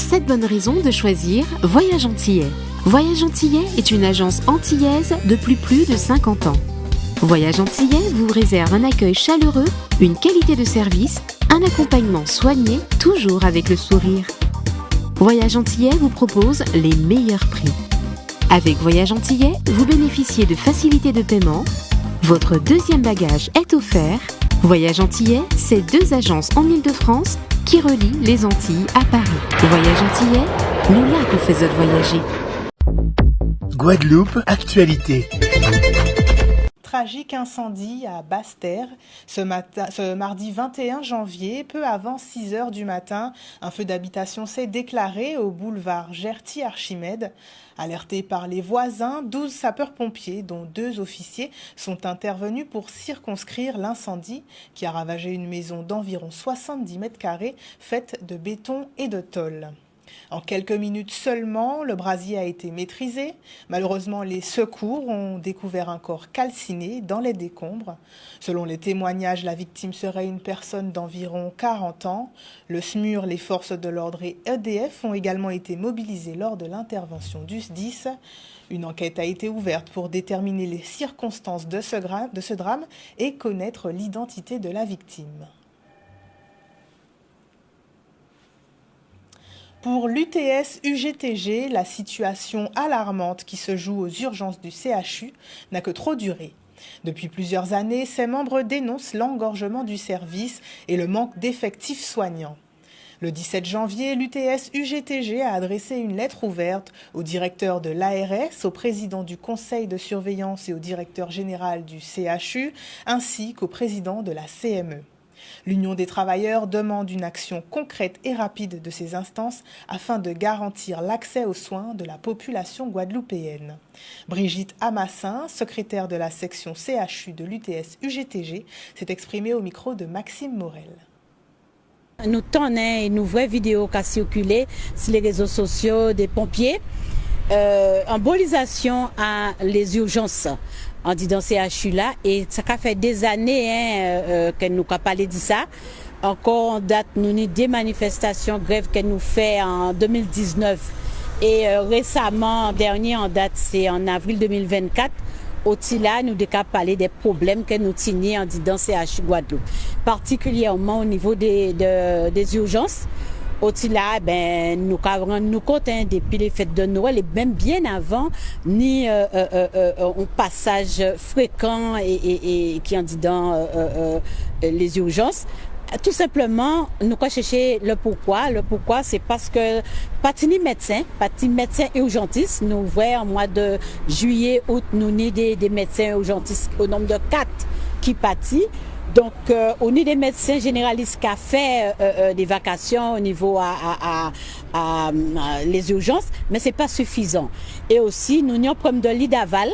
7 bonnes raisons de choisir Voyage Antillais. Voyage Antillais est une agence antillaise depuis plus de 50 ans. Voyage Antillais vous réserve un accueil chaleureux, une qualité de service, un accompagnement soigné, toujours avec le sourire. Voyage Antillais vous propose les meilleurs prix. Avec Voyage Antillais, vous bénéficiez de facilités de paiement. Votre deuxième bagage est offert. Voyage Antillais, c'est 2 agences en Île-de-France qui relient les Antilles à Paris. Voyage Antillais, nous là vous faisons voyager. Guadeloupe, actualité. Tragique incendie à Basse-Terre. Ce mardi 21 janvier, peu avant 6 heures du matin, un feu d'habitation s'est déclaré au boulevard Gerty-Archimède. Alertés par les voisins, 12 sapeurs-pompiers, dont 2 officiers, sont intervenus pour circonscrire l'incendie qui a ravagé une maison d'environ 70 mètres carrés faite de béton et de tôle. En quelques minutes seulement, le brasier a été maîtrisé. Malheureusement, les secours ont découvert un corps calciné dans les décombres. Selon les témoignages, la victime serait une personne d'environ 40 ans. Le SMUR, les forces de l'ordre et EDF ont également été mobilisés lors de l'intervention du SDIS. Une enquête a été ouverte pour déterminer les circonstances de ce drame et connaître l'identité de la victime. Pour l'UTS UGTG, la situation alarmante qui se joue aux urgences du CHU n'a que trop duré. Depuis plusieurs années, ses membres dénoncent l'engorgement du service et le manque d'effectifs soignants. Le 17 janvier, l'UTS UGTG a adressé une lettre ouverte au directeur de l'ARS, au président du conseil de surveillance et au directeur général du CHU, ainsi qu'au président de la CME. L'Union des travailleurs demande une action concrète et rapide de ces instances afin de garantir l'accès aux soins de la population guadeloupéenne. Brigitte Amassin, secrétaire de la section CHU de l'UTS UGTG, s'est exprimée au micro de Maxime Morel. Nous tenons une nouvelle vidéo qui a circulé sur les réseaux sociaux des pompiers. Embolisation à les urgences en disant CHU là, et ça fait des années que nous avons parlé de ça. Encore en date, nous avons des manifestations, grèves que nous fait en 2019 et récemment, dernier en date, c'est en avril 2024. Au-delà, nous avons parlé des problèmes que nous tenions en disant CHU Guadeloupe, particulièrement au niveau des urgences. Au-delà, nous comptons depuis les fêtes de Noël et même bien avant, ni un passage fréquent et qui en dit dans les urgences. Tout simplement, nous avons cherché le pourquoi. Le pourquoi, c'est parce que parti médecin urgentistes, nous voyons en mois de juillet, août, nous avons des médecins urgentistes au nombre de 4 qui partent. Donc, on a des médecins généralistes qui ont fait des vacations au niveau les urgences, mais c'est pas suffisant. Et aussi, nous avons un problème de lit d'aval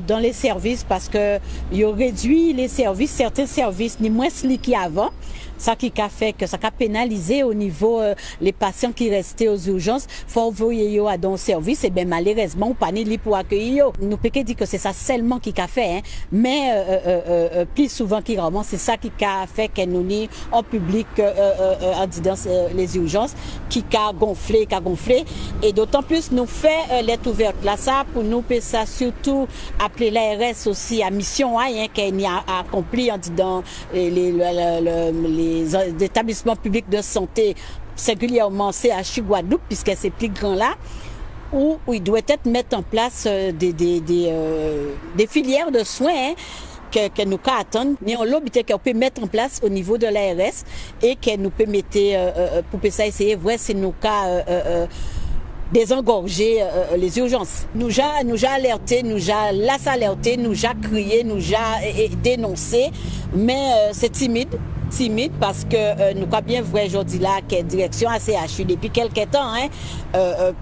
dans les services parce que ils ont réduit les services, certains services, ni moins ce qu'il y a avant. Ça qui a fait que ça a pénalisé au niveau les patients qui restaient aux urgences. Faut envoyer à dans service et bien malheureusement pas ni li pour accueillir. Nous peut dire que c'est ça seulement qui a fait, mais plus souvent qui vraiment c'est ça qui a fait que nous ni en public en disant les urgences qui a gonflé et d'autant plus nous fait lettre ouverte là ça pour nous ça surtout appeler l'ARS aussi à mission qu'elle a accompli en disant les établissements publics de santé, singulièrement CHU Guadeloupe, puisque c'est plus grand là, où il doit être mettre en place des filières de soins que nous attendons. Mais on l'objet qu'on peut mettre en place au niveau de l'ARS et que nous peut mettre pour ça essayer voir si nous désengorger les urgences. Nous a alerté, nous a crié, nous a dénoncé, mais c'est timide parce que nous avons bien vu aujourd'hui là que la direction ACHU depuis quelques temps,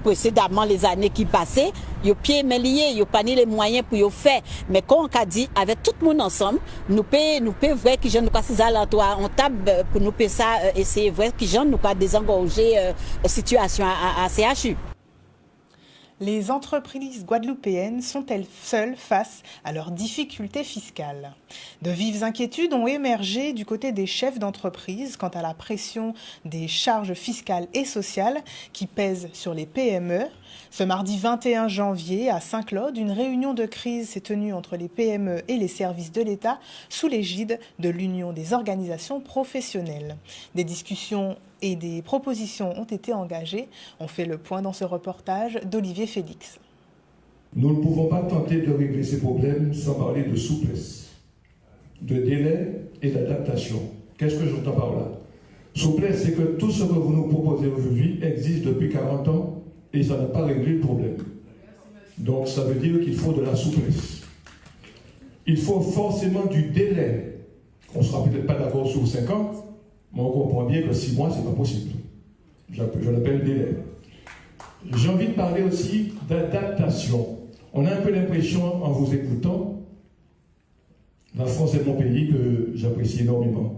précédemment les années qui passaient, ils ont pied mais lié, ils n'ont pas ni les moyens pour y faire. Mais quand on a dit avec tout le monde ensemble, nous pouvons voir que nous avons alentours en table pour nous ça essayer voir que nous avons désengorger la situation à CHU. Les entreprises guadeloupéennes sont-elles seules face à leurs difficultés fiscales? De vives inquiétudes ont émergé du côté des chefs d'entreprise quant à la pression des charges fiscales et sociales qui pèsent sur les PME. Ce mardi 21 janvier, à Saint-Claude, une réunion de crise s'est tenue entre les PME et les services de l'État sous l'égide de l'Union des organisations professionnelles. Des discussions et des propositions ont été engagées. On fait le point dans ce reportage d'Olivier Félix. Nous ne pouvons pas tenter de régler ces problèmes sans parler de souplesse, de délai et d'adaptation. Qu'est-ce que j'entends par là? Souplesse, c'est que tout ce que vous nous proposez aujourd'hui existe depuis 40 ans et ça n'a pas réglé le problème. Donc ça veut dire qu'il faut de la souplesse. Il faut forcément du délai. On ne sera peut-être pas d'accord sur 5 ans, mais on comprend bien que 6 mois, ce n'est pas possible. Je l'appelle délai. J'ai envie de parler aussi d'adaptation. On a un peu l'impression, en vous écoutant, la France est mon pays que j'apprécie énormément.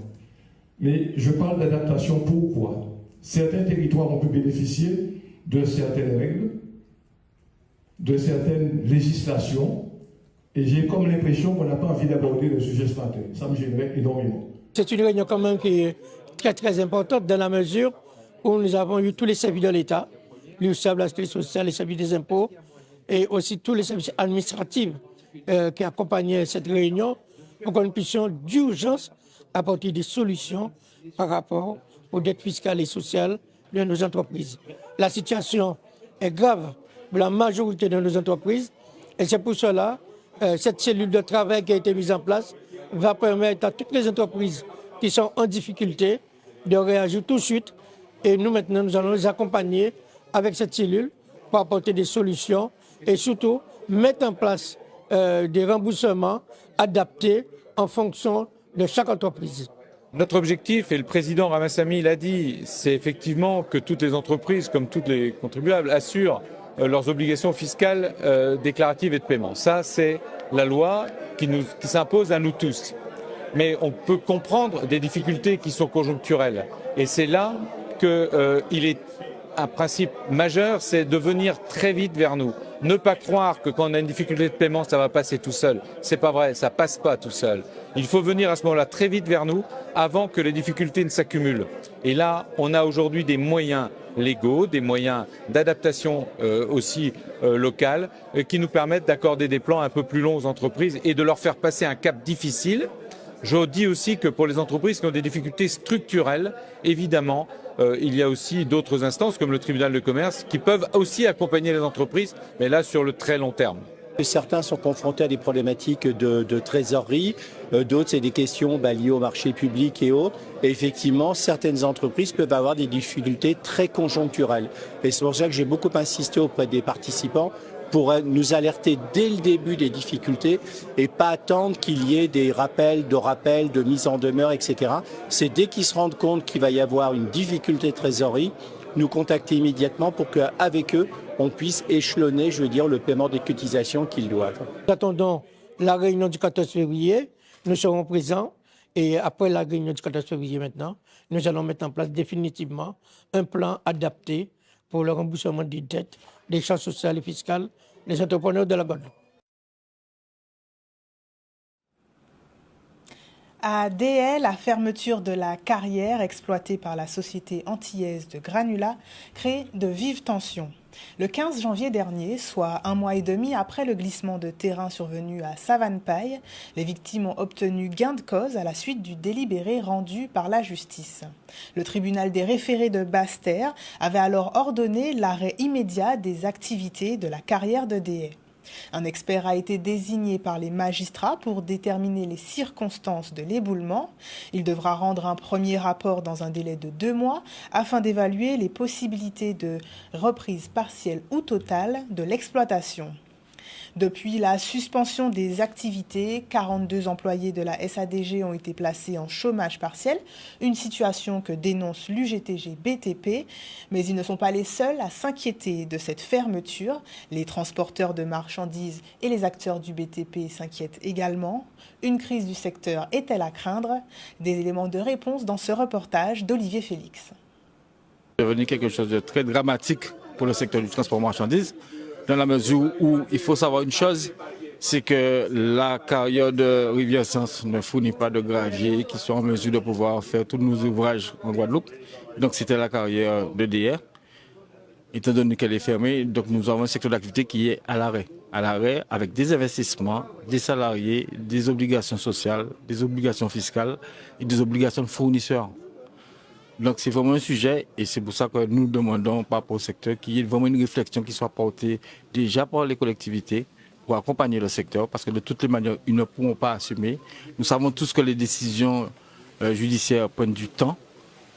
Mais je parle d'adaptation pourquoi? Certains territoires ont pu bénéficier de certaines règles, de certaines législations, et j'ai comme l'impression qu'on n'a pas envie d'aborder le sujet ce matin. Ça me gênerait énormément. C'est une réunion quand même qui est très très importante dans la mesure où nous avons eu tous les services de l'État, l'URSSAF, la sécurité sociale, les services des impôts et aussi tous les services administratifs qui accompagnaient cette réunion pour que nous puissions d'urgence apporter des solutions par rapport aux dettes fiscales et sociales de nos entreprises. La situation est grave pour la majorité de nos entreprises et c'est pour cela cette cellule de travail qui a été mise en place va permettre à toutes les entreprises qui sont en difficulté de réagir tout de suite. Et nous, maintenant, nous allons les accompagner avec cette cellule pour apporter des solutions et surtout mettre en place des remboursements adaptés en fonction de chaque entreprise. Notre objectif, et le président Ramassamy l'a dit, c'est effectivement que toutes les entreprises, comme tous les contribuables, assurent leurs obligations fiscales déclaratives et de paiement. Ça, c'est la loi qui s'impose à nous tous. Mais on peut comprendre des difficultés qui sont conjoncturelles. Et c'est là qu'il est un principe majeur, c'est de venir très vite vers nous. Ne pas croire que quand on a une difficulté de paiement, ça va passer tout seul. C'est pas vrai, ça passe pas tout seul. Il faut venir à ce moment-là très vite vers nous avant que les difficultés ne s'accumulent. Et là, on a aujourd'hui des moyens légaux, des moyens d'adaptation aussi locales qui nous permettent d'accorder des plans un peu plus longs aux entreprises et de leur faire passer un cap difficile. Je dis aussi que pour les entreprises qui ont des difficultés structurelles, évidemment, il y a aussi d'autres instances comme le tribunal de commerce qui peuvent aussi accompagner les entreprises, mais là sur le très long terme. Certains sont confrontés à des problématiques de trésorerie, d'autres c'est des questions liées au marché public et autres. Et effectivement, certaines entreprises peuvent avoir des difficultés très conjoncturelles. Et c'est pour ça que j'ai beaucoup insisté auprès des participants pour nous alerter dès le début des difficultés et pas attendre qu'il y ait des rappels, de mise en demeure, etc. C'est dès qu'ils se rendent compte qu'il va y avoir une difficulté de trésorerie, nous contacter immédiatement pour qu'avec eux, on puisse échelonner, le paiement des cotisations qu'ils doivent. Nous attendons la réunion du 14 février, nous serons présents et après la réunion du 14 février maintenant, nous allons mettre en place définitivement un plan adapté pour le remboursement des dettes, des charges sociales et fiscales des entrepreneurs de la Guadeloupe. À Déhay, la fermeture de la carrière exploitée par la société antillaise de Granula crée de vives tensions. Le 15 janvier dernier, soit 1 mois et demi après le glissement de terrain survenu à Savane-Paille, les victimes ont obtenu gain de cause à la suite du délibéré rendu par la justice. Le tribunal des référés de Basse-Terre avait alors ordonné l'arrêt immédiat des activités de la carrière de Déhay. Un expert a été désigné par les magistrats pour déterminer les circonstances de l'éboulement. Il devra rendre un premier rapport dans un délai de 2 mois afin d'évaluer les possibilités de reprise partielle ou totale de l'exploitation. Depuis la suspension des activités, 42 employés de la SADG ont été placés en chômage partiel, une situation que dénonce l'UGTG BTP. Mais ils ne sont pas les seuls à s'inquiéter de cette fermeture. Les transporteurs de marchandises et les acteurs du BTP s'inquiètent également. Une crise du secteur est-elle à craindre? Des éléments de réponse dans ce reportage d'Olivier Félix. C'est devenu quelque chose de très dramatique pour le secteur du transport marchandises. dans la mesure où il faut savoir une chose, c'est que la carrière de Rivière-Sens ne fournit pas de graviers qui sont en mesure de pouvoir faire tous nos ouvrages en Guadeloupe. Donc c'était la carrière de DR. Étant donné qu'elle est fermée, donc nous avons un secteur d'activité qui est à l'arrêt. À l'arrêt avec des investissements, des salariés, des obligations sociales, des obligations fiscales et des obligations de fournisseurs. Donc c'est vraiment un sujet et c'est pour ça que nous demandons par rapport au secteur qu'il y ait vraiment une réflexion qui soit portée déjà par les collectivités pour accompagner le secteur parce que de toutes les manières, ils ne pourront pas assumer. Nous savons tous que les décisions judiciaires prennent du temps,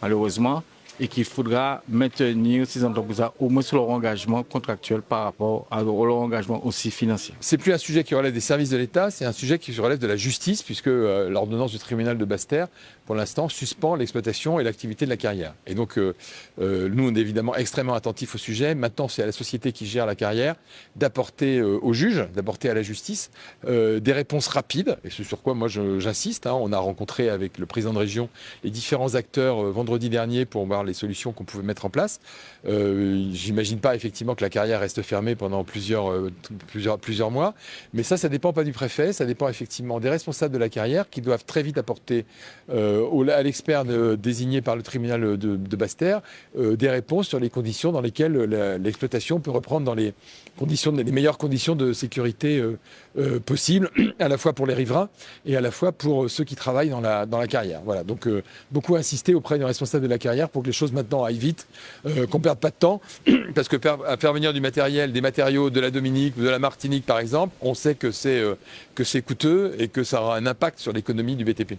malheureusement, et qu'il faudra maintenir ces entreprises au moins sur leur engagement contractuel par rapport à leur engagement aussi financier. C'est plus un sujet qui relève des services de l'État, c'est un sujet qui relève de la justice puisque l'ordonnance du tribunal de Basse-Terre, pour l'instant, suspend l'exploitation et l'activité de la carrière. Et donc, nous, on est évidemment extrêmement attentifs au sujet. Maintenant, c'est à la société qui gère la carrière d'apporter aux juges, d'apporter à la justice des réponses rapides. Et c'est sur quoi moi j'insiste. On a rencontré avec le président de région les différents acteurs vendredi dernier pour voir les solutions qu'on pouvait mettre en place. J'imagine pas effectivement que la carrière reste fermée pendant plusieurs mois. Mais ça dépend pas du préfet, ça dépend effectivement des responsables de la carrière qui doivent très vite apporter à l'expert désigné par le tribunal de Basse-Terre des réponses sur les conditions dans lesquelles l'exploitation peut reprendre dans les meilleures conditions de sécurité possibles, à la fois pour les riverains et à la fois pour ceux qui travaillent dans la carrière. Voilà, donc beaucoup insister auprès des responsables de la carrière pour que les choses maintenant aillent vite, qu'on ne perde pas de temps, parce que faire venir du matériel, des matériaux de la Dominique ou de la Martinique par exemple, on sait que c'est coûteux et que ça aura un impact sur l'économie du BTP.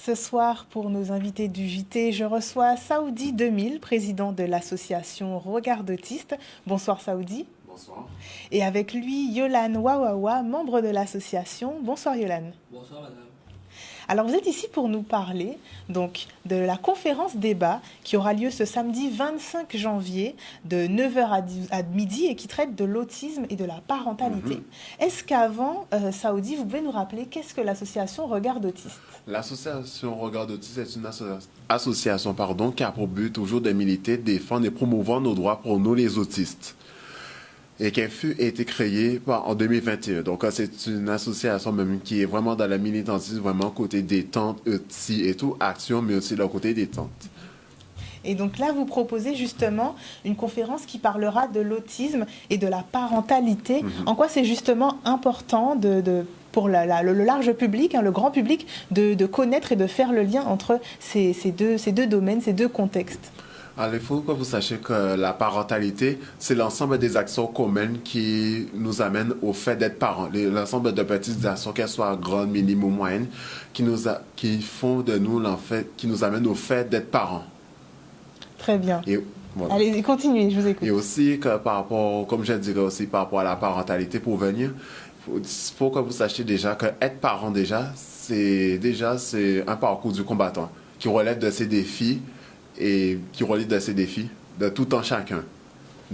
Ce soir, pour nos invités du JT, je reçois Saoudi 2000, président de l'association Regard d'autistes. Bonsoir Saoudi. Bonsoir. Et avec lui, Yolande Wawawa, membre de l'association. Bonsoir Yolande. Bonsoir madame. Alors vous êtes ici pour nous parler donc, de la conférence débat qui aura lieu ce samedi 25 janvier de 9h à midi et qui traite de l'autisme et de la parentalité. Est-ce qu'avant, Saoudi, vous pouvez nous rappeler qu'est-ce que l'association Regard d'autistes? L'association Regard d'autistes est une association qui a pour but toujours de militer, défendre et promouvoir nos droits pour nous les autistes. Et qui a été créée en 2021. Donc, c'est une association même qui est vraiment dans la militantisme, vraiment côté détente aussi et tout, action, mais aussi le côté détente. Et donc là, vous proposez justement une conférence qui parlera de l'autisme et de la parentalité. En quoi c'est justement important pour le large public, le grand public, de connaître et de faire le lien entre ces deux domaines, ces deux contextes? Alors, il faut que vous sachiez que la parentalité, c'est l'ensemble des actions communes qui nous amènent au fait d'être parents. L'ensemble de petites actions, qu'elles soient grandes, minimes ou moyennes, qui font de nous, en fait, qui nous amènent au fait d'être parents. Très bien. Et, voilà. Allez, continuez, je vous écoute. Et aussi, que par rapport, comme je dirais aussi, par rapport à la parentalité, pour venir, il faut que vous sachiez déjà que être parent, c'est un parcours du combattant qui relève de ses défis et qui relie de ces défis, de tout en chacun,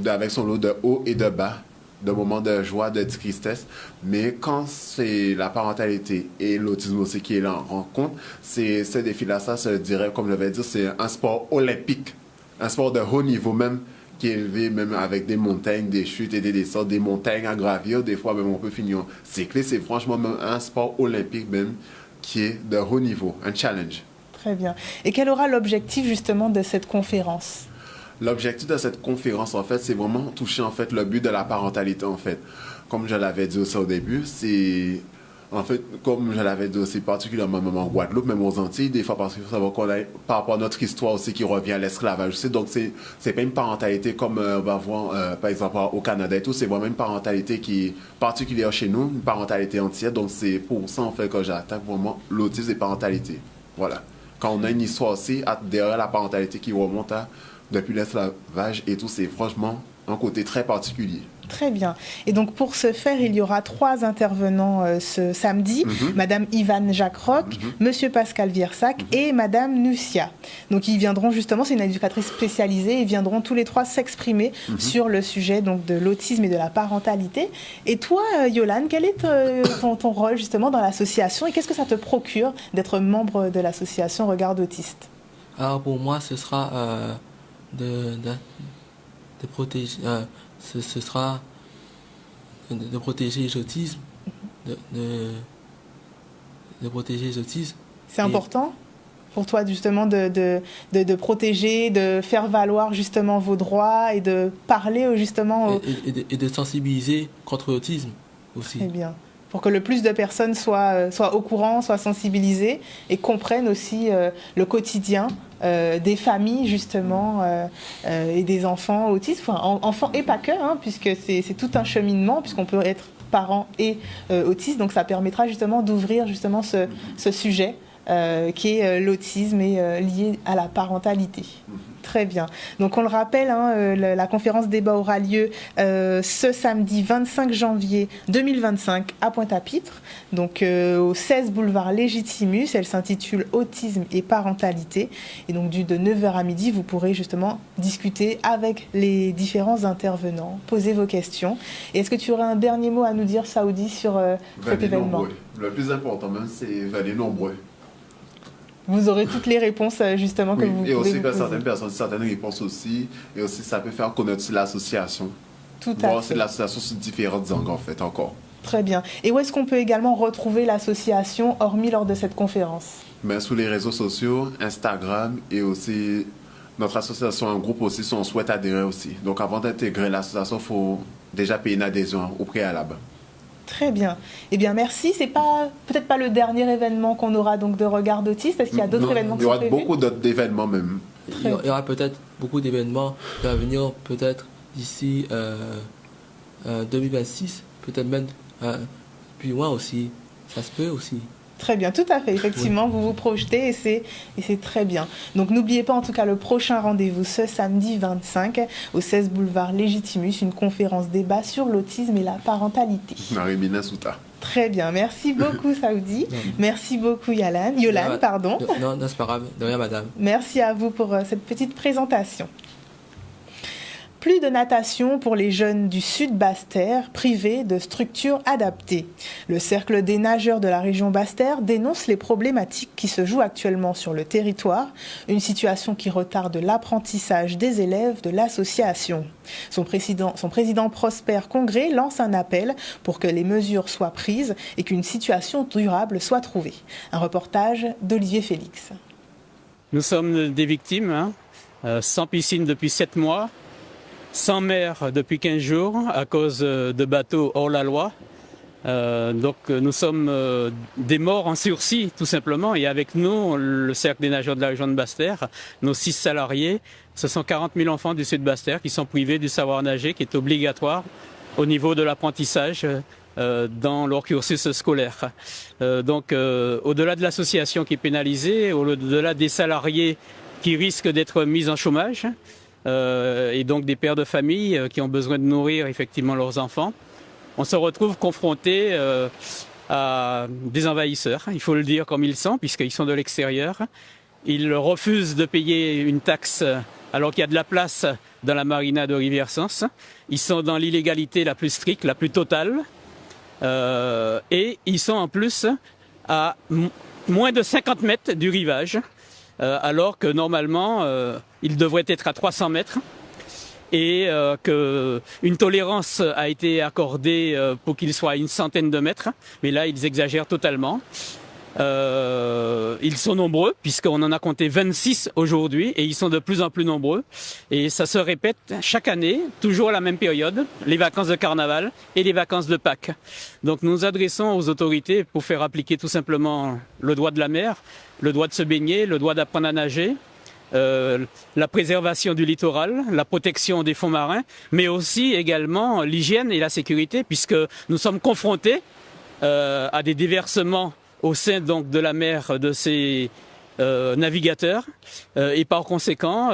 avec son lot de hauts et de bas, de moments de joie, de tristesse. Mais quand c'est la parentalité et l'autisme aussi qui est là en rencontre, ces défis-là, ça se dirait, comme je vais dire, c'est un sport olympique, un sport de haut niveau même, qui est élevé même avec des montagnes, des chutes et des descentes, des montagnes à gravir, des fois même on peut finir cycler. C'est franchement même un sport olympique même qui est de haut niveau, un challenge. Très bien. Et quel aura l'objectif justement de cette conférence? L'objectif de cette conférence, en fait, c'est vraiment toucher en fait le but de la parentalité, en fait. Comme je l'avais dit aussi au début, c'est en fait, comme je l'avais dit aussi particulièrement même en Guadeloupe, même aux Antilles, des fois parce qu'il faut savoir qu'on a par rapport à notre histoire aussi qui revient à l'esclavage aussi. Donc c'est pas une parentalité comme on va voir par exemple au Canada et tout, c'est vraiment une parentalité qui est particulière chez nous, une parentalité entière. Donc c'est pour ça en fait que j'attaque vraiment l'autisme et parentalité. Voilà. Quand on a une histoire aussi derrière la parentalité qui remonte depuis l'esclavage et tout, c'est franchement un côté très particulier. Très bien. Et donc pour ce faire, il y aura 3 intervenants ce samedi. Madame Yvonne Jacques-Roch, Monsieur Pascal Viersac et Madame Nucia. Donc ils viendront justement, c'est une éducatrice spécialisée, ils viendront tous les 3 s'exprimer sur le sujet donc, de l'autisme et de la parentalité. Et toi, Yolande, quel est ton rôle justement dans l'association et qu'est-ce que ça te procure d'être membre de l'association Regard d'autistes? Alors pour moi, ce sera de protéger, ce sera de protéger les autismes, de protéger les autismes. C'est important pour toi justement de protéger, de faire valoir justement vos droits et de parler justement et de sensibiliser contre l'autisme aussi. Très bien. Pour que le plus de personnes soient au courant, soient sensibilisées et comprennent aussi le quotidien des familles justement et des enfants autistes, enfin enfants et pas que, hein, puisque c'est tout un cheminement, puisqu'on peut être parent et autiste, donc ça permettra justement d'ouvrir justement ce sujet qui est l'autisme et lié à la parentalité. Très bien. Donc on le rappelle, hein, la conférence débat aura lieu ce samedi 25 janvier 2025 à Pointe-à-Pitre, donc au 16 boulevard Légitimus. Elle s'intitule Autisme et parentalité. Et donc de 9h à midi, vous pourrez justement discuter avec les différents intervenants, poser vos questions. Et est-ce que tu aurais un dernier mot à nous dire, Saoudi, sur cet événement? Nombreux. Le plus important même, c'est venir nombreux. Vous aurez toutes les réponses justement que vous pouvez. Et aussi vous que poser. certaines personnes, certaines réponses aussi. Et aussi, ça peut faire connaître l'association. Tout à fait. C'est l'association sous différentes angles en fait encore. Très bien. Et où est-ce qu'on peut également retrouver l'association, hormis lors de cette conférence? Mais sous les réseaux sociaux, Instagram et aussi notre association, un groupe aussi, si on souhaite adhérer aussi. Donc avant d'intégrer l'association, il faut déjà payer une adhésion au préalable. Très bien. Eh bien, merci. C'est peut-être pas le dernier événement qu'on aura donc de Regard d'autiste. Est-ce qu'il y a d'autres événements qui sont prévus? Il y aura beaucoup d'autres événements même. Il y aura peut-être beaucoup d'événements qui vont venir peut-être d'ici 2026, peut-être même plus loin aussi. Ça se peut aussi. Très bien, tout à fait. Effectivement, oui. Vous vous projetez et c'est très bien. Donc n'oubliez pas en tout cas le prochain rendez-vous ce samedi 25 au 16 boulevard Légitimus, une conférence débat sur l'autisme et la parentalité. Marie-Mina Souta. Très bien, merci beaucoup Saoudi. Merci beaucoup Yolande, pardon. Non, c'est pas grave, de rien madame. Merci à vous pour cette petite présentation. Plus de natation pour les jeunes du Sud Basse-Terre, privés de structures adaptées. Le Cercle des nageurs de la région Basse-Terre dénonce les problématiques qui se jouent actuellement sur le territoire, une situation qui retarde l'apprentissage des élèves de l'association. Son président Prosper Congrès lance un appel pour que les mesures soient prises et qu'une situation durable soit trouvée. Un reportage d'Olivier Félix. Nous sommes des victimes, sans piscine depuis 7 mois. Sans mer depuis 15 jours à cause de bateaux hors la loi. Donc nous sommes des morts en sursis tout simplement. Et avec nous, le Cercle des nageurs de la région de Basse-Terre, nos 6 salariés, ce sont 40 000 enfants du Sud Basse-Terre qui sont privés du savoir nager qui est obligatoire au niveau de l'apprentissage dans leur cursus scolaire. Donc au-delà de l'association qui est pénalisée, au-delà des salariés qui risquent d'être mis en chômage, et donc des pères de famille qui ont besoin de nourrir effectivement leurs enfants. On se retrouve confrontés à des envahisseurs, il faut le dire comme ils sont, puisqu'ils sont de l'extérieur. Ils refusent de payer une taxe alors qu'il y a de la place dans la marina de Rivière-Sens. Ils sont dans l'illégalité la plus stricte, la plus totale. Et ils sont en plus à moins de 50 mètres du rivage. Alors que normalement, il devrait être à 300 mètres et qu'une tolérance a été accordée pour qu'il soit à une centaine de mètres. Mais là, ils exagèrent totalement. Ils sont nombreux, puisqu'on en a compté 26 aujourd'hui, et ils sont de plus en plus nombreux. Et ça se répète chaque année, toujours à la même période, les vacances de carnaval et les vacances de Pâques. Donc nous nous adressons aux autorités pour faire appliquer tout simplement le droit de la mer, le droit de se baigner, le droit d'apprendre à nager, la préservation du littoral, la protection des fonds marins, mais aussi également l'hygiène et la sécurité, puisque nous sommes confrontés à des déversements au sein donc de la mer de ces navigateurs et par conséquent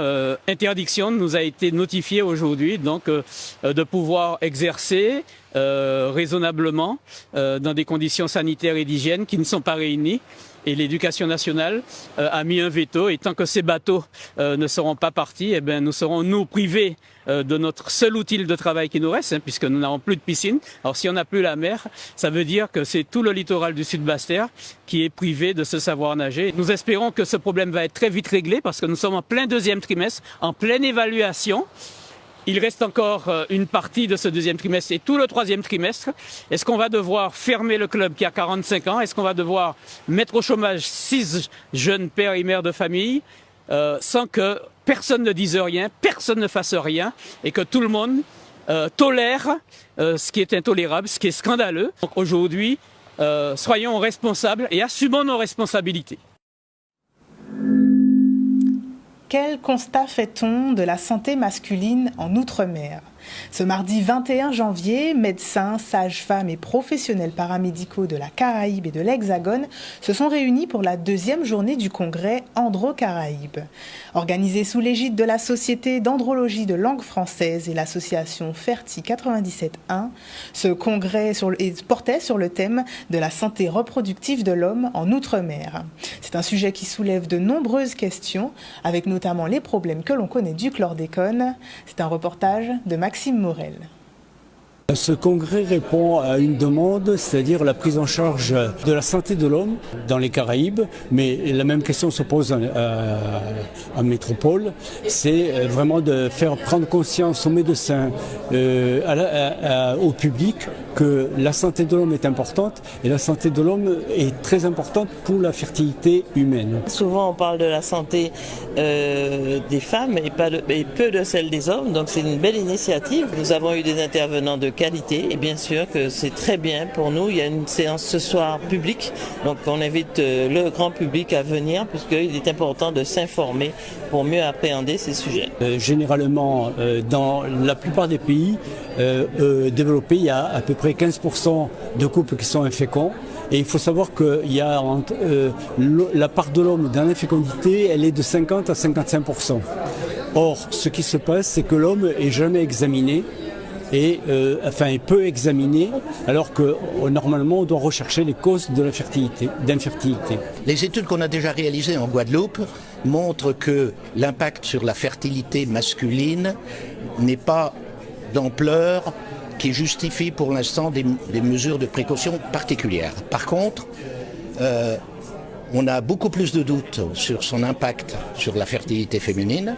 interdiction nous a été notifiée aujourd'hui donc de pouvoir exercer raisonnablement dans des conditions sanitaires et d'hygiène qui ne sont pas réunies. Et l'Éducation nationale a mis un veto et tant que ces bateaux ne seront pas partis, eh bien, nous serons nous privés de notre seul outil de travail qui nous reste, puisque nous n'avons plus de piscine. Alors si on n'a plus la mer, ça veut dire que c'est tout le littoral du Sud Basse-Terre qui est privé de ce savoir nager. Nous espérons que ce problème va être très vite réglé parce que nous sommes en plein deuxième trimestre, en pleine évaluation. Il reste encore une partie de ce deuxième trimestre et tout le troisième trimestre. Est-ce qu'on va devoir fermer le club qui a 45 ans? Est-ce qu'on va devoir mettre au chômage 6 jeunes pères et mères de famille sans que personne ne dise rien, personne ne fasse rien et que tout le monde tolère ce qui est intolérable, ce qui est scandaleux. Donc aujourd'hui, soyons responsables et assumons nos responsabilités. Quel constat fait-on de la santé masculine en Outre-mer ? Ce mardi 21 janvier, médecins, sages-femmes et professionnels paramédicaux de la Caraïbe et de l'Hexagone se sont réunis pour la deuxième journée du congrès Andro-Caraïbes. Organisé sous l'égide de la Société d'andrologie de langue française et l'association Ferti 97.1, ce congrès portait sur le thème de la santé reproductive de l'homme en Outre-mer. C'est un sujet qui soulève de nombreuses questions, avec notamment les problèmes que l'on connaît du chlordécone. C'est un reportage de Maxime Morel. Ce congrès répond à une demande, c'est-à-dire la prise en charge de la santé de l'homme dans les Caraïbes, mais la même question se pose en métropole, c'est vraiment de faire prendre conscience aux médecins, au public, que la santé de l'homme est importante et la santé de l'homme est très importante pour la fertilité humaine. Souvent on parle de la santé des femmes et peu de celle des hommes, donc c'est une belle initiative. Nous avons eu des intervenants de qualité et bien sûr que c'est très bien pour nous. Il y a une séance ce soir publique, donc on invite le grand public à venir puisqu'il est important de s'informer pour mieux appréhender ces sujets. Généralement, dans la plupart des pays développés, il y a à peu près 15% de couples qui sont inféconds. Et il faut savoir qu'il y a la part de l'homme dans l'infécondité, elle est de 50 à 55%. Or, ce qui se passe, c'est que l'homme est jamais examiné. Et il peut examiner, alors que normalement on doit rechercher les causes de d'infertilité. Les études qu'on a déjà réalisées en Guadeloupe montrent que l'impact sur la fertilité masculine n'est pas d'ampleur qui justifie pour l'instant des mesures de précaution particulières. Par contre, on a beaucoup plus de doutes sur son impact sur la fertilité féminine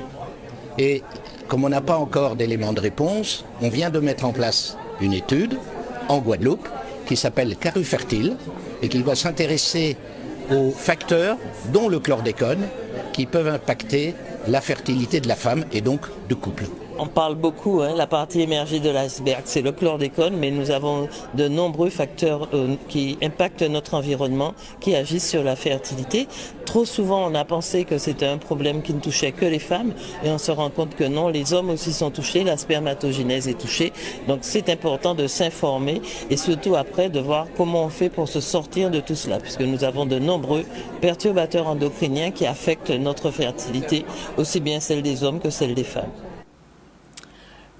et comme on n'a pas encore d'éléments de réponse, on vient de mettre en place une étude en Guadeloupe qui s'appelle Carufertile et qui va s'intéresser aux facteurs, dont le chlordécone, qui peuvent impacter la fertilité de la femme et donc du couple. On parle beaucoup, la partie émergée de l'iceberg, c'est le chlordécone, mais nous avons de nombreux facteurs qui impactent notre environnement, qui agissent sur la fertilité. Trop souvent, on a pensé que c'était un problème qui ne touchait que les femmes, et on se rend compte que non, les hommes aussi sont touchés, la spermatogénèse est touchée. Donc c'est important de s'informer, et surtout après de voir comment on fait pour se sortir de tout cela, puisque nous avons de nombreux perturbateurs endocriniens qui affectent notre fertilité, aussi bien celle des hommes que celle des femmes.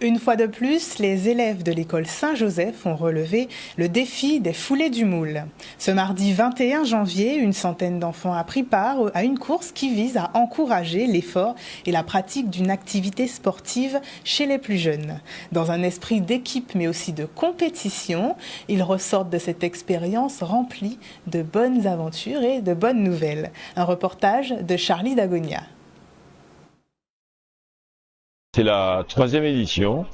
Une fois de plus, les élèves de l'école Saint-Joseph ont relevé le défi des foulées du moule. Ce mardi 21 janvier, une centaine d'enfants a pris part à une course qui vise à encourager l'effort et la pratique d'une activité sportive chez les plus jeunes. Dans un esprit d'équipe mais aussi de compétition, ils ressortent de cette expérience remplie de bonnes aventures et de bonnes nouvelles. Un reportage de Charlie Dagonia. C'est la 3e édition.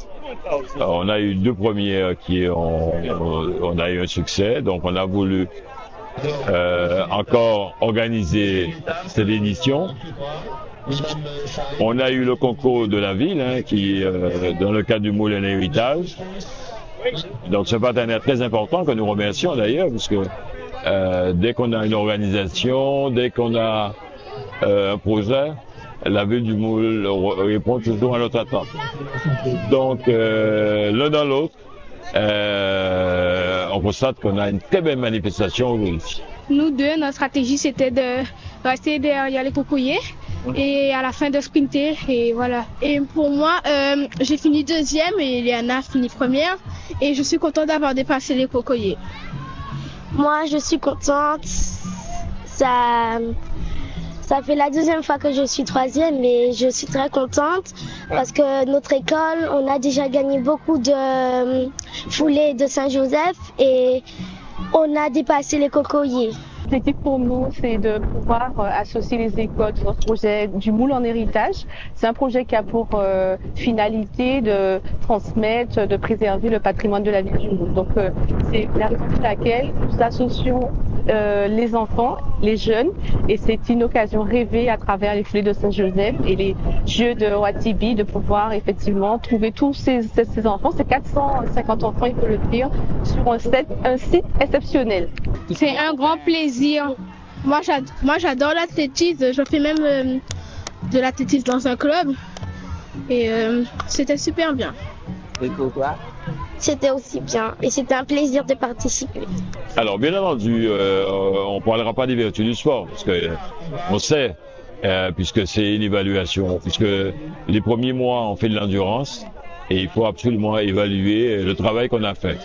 On a eu 2 premiers on a eu un succès, donc on a voulu encore organiser cette édition. On a eu le concours de la ville, qui dans le cadre du moule et l'héritage. Donc c'est un partenaire très important que nous remercions d'ailleurs, puisque dès qu'on a une organisation, dès qu'on a un projet, la ville du moule répond toujours à notre attente. Donc, l'un dans l'autre, on constate qu'on a une très belle manifestation aujourd'hui. Nous deux, notre stratégie, c'était de rester derrière les cocoyers et à la fin de sprinter, et voilà. Et pour moi, j'ai fini 2e et Léana a fini 1re, et je suis contente d'avoir dépassé les cocoyers. Moi, je suis contente. Ça fait la 2e fois que je suis 3e et je suis très contente parce que notre école, on a déjà gagné beaucoup de foulées de Saint-Joseph et on a dépassé les cocoyers. L'objectif pour nous, c'est de pouvoir associer les écoles au projet du moule en héritage. C'est un projet qui a pour finalité de transmettre, de préserver le patrimoine de la ville du moule. Donc c'est la raison pour laquelle nous associons les enfants, les jeunes, et c'est une occasion rêvée à travers les foulées de Saint-Joseph et les jeux de Watibi de pouvoir effectivement trouver tous ces enfants, ces 450 enfants, il faut le dire, sur un site exceptionnel. C'est un grand plaisir. Moi j'adore l'athlétisme, je fais même de l'athlétisme dans un club et c'était super bien. Et pour toi? C'était aussi bien et c'était un plaisir de participer. Alors bien entendu, on ne parlera pas des vertus du sport, parce que on sait, puisque c'est une évaluation, puisque les premiers mois on fait de l'endurance et il faut absolument évaluer le travail qu'on a fait.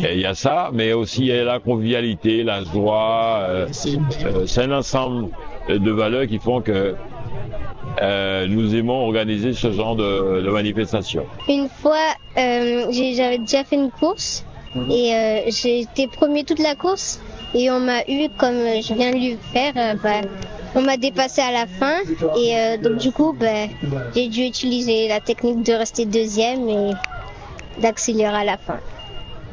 Et il y a ça, mais aussi il y a la convivialité, la joie, c'est un ensemble de valeurs qui font que nous aimons organiser ce genre de manifestation. Une fois, j'avais déjà fait une course et j'ai été premier toute la course et on m'a eu, comme je viens de lui faire, on m'a dépassé à la fin et donc du coup j'ai dû utiliser la technique de rester deuxième et d'accélérer à la fin.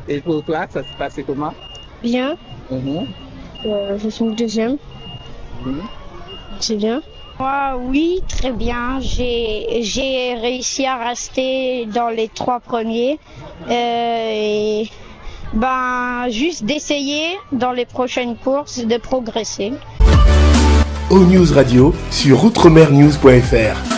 Et pour toi, ça s'est passé comment? Bien. Je suis deuxième. C'est bien. Oui, très bien. J'ai réussi à rester dans les 3 premiers. Et juste d'essayer dans les prochaines courses de progresser. ONews Radio sur outremernews.fr.